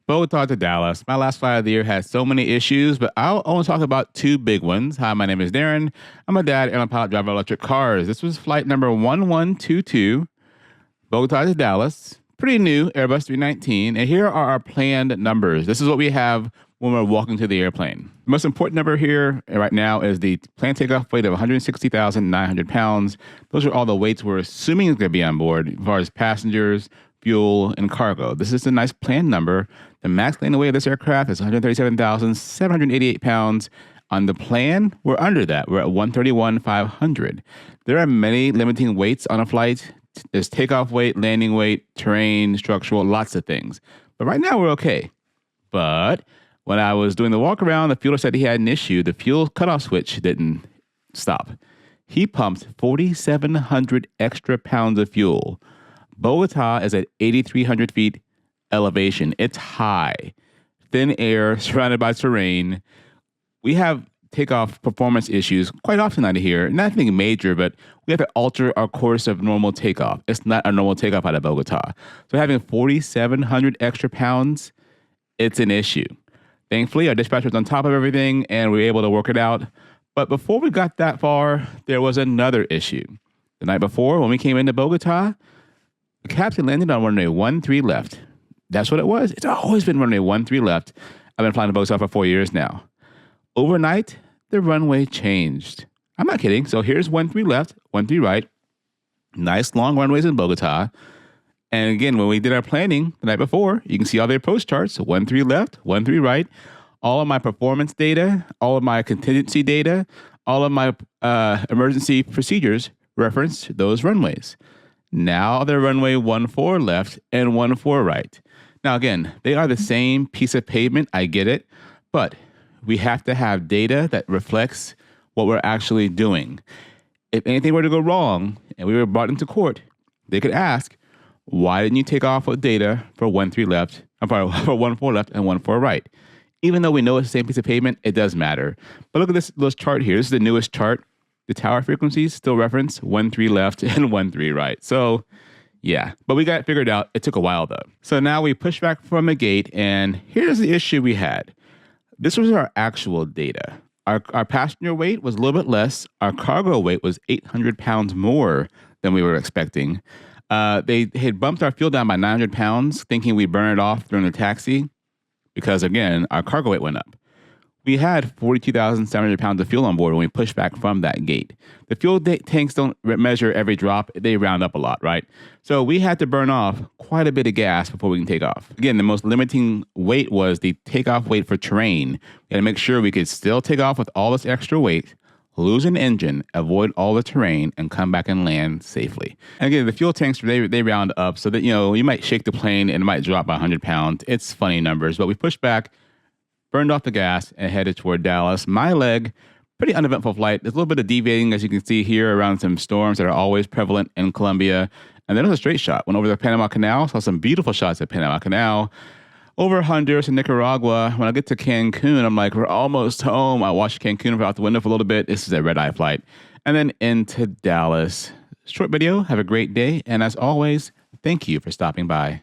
Bogota to Dallas. My last flight of the year had so many issues, but I'll only talk about two big ones. Hi, my name is Darren. I'm a dad and a pilot driver of electric cars. This was flight number 1122, Bogota to Dallas. Pretty new, Airbus 319. And here are our planned numbers. This is what we have when we're walking to the airplane. The most important number here right now is the planned takeoff weight of 160,900 pounds. Those are all the weights we're assuming is going to be on board as far as passengers, fuel, and cargo. This is a nice planned number. The max landing weight of this aircraft is 137,788 pounds. On the plan, we're under that. We're at 131,500. There are many limiting weights on a flight. There's takeoff weight, landing weight, terrain, structural, lots of things. But right now, we're okay. But when I was doing the walk around, the fueler said he had an issue. The fuel cutoff switch didn't stop. He pumped 4,700 extra pounds of fuel. Bogota is at 8,300 feet elevation. It's high, thin air, surrounded by terrain. We have takeoff performance issues quite often out of here. Nothing major, but we have to alter our course of normal takeoff. It's not a normal takeoff out of Bogota. So having 4,700 extra pounds, it's an issue. Thankfully, our dispatcher was on top of everything, and we were able to work it out. But before we got that far, there was another issue. The night before, when we came into Bogota, the captain landed on runway 13 left. That's what it was. It's always been runway 13 left. I've been flying to Bogota for 4 years now. Overnight, the runway changed. I'm not kidding. So here's 13 left, 13 right. Nice long runways in Bogota. And again, when we did our planning the night before, you can see all the approach charts. 13 left, 13 right. All of my performance data, all of my contingency data, all of my emergency procedures reference those runways. Now they're runway 14 left and 14 right. Now, again, they are the same piece of pavement. I get it. But we have to have data that reflects what we're actually doing. If anything were to go wrong and we were brought into court, they could ask, why didn't you take off with data for 13 left, for 14 left and 14 right? Even though we know it's the same piece of pavement, it does matter. But look at this chart here. This is the newest chart. The tower frequencies still reference 13 left and 13 right. So, yeah. But we got it figured out. It took a while, though. So now we push back from the gate, and here's the issue we had. This was our actual data. Our passenger weight was a little bit less. Our cargo weight was 800 pounds more than we were expecting. They had bumped our fuel down by 900 pounds, thinking we burned it off during the taxi, because, again, our cargo weight went up. We had 42,700 pounds of fuel on board when we pushed back from that gate. The fuel tanks don't measure every drop. They round up a lot, right? So we had to burn off quite a bit of gas before we can take off. Again, the most limiting weight was the takeoff weight for terrain. We had to make sure we could still take off with all this extra weight, lose an engine, avoid all the terrain, and come back and land safely. And again, the fuel tanks, they round up so that, you might shake the plane and it might drop by 100 pounds. It's funny numbers, but we pushed back, burned off the gas, and headed toward Dallas. My leg, pretty uneventful flight. There's a little bit of deviating, as you can see here, around some storms that are always prevalent in Colombia. And then it was a straight shot. Went over the Panama Canal, saw some beautiful shots at Panama Canal. Over Honduras and Nicaragua. When I get to Cancun, I'm like, we're almost home. I watched Cancun out the window for a little bit. This is a red-eye flight. And then into Dallas. Short video. Have a great day. And as always, thank you for stopping by.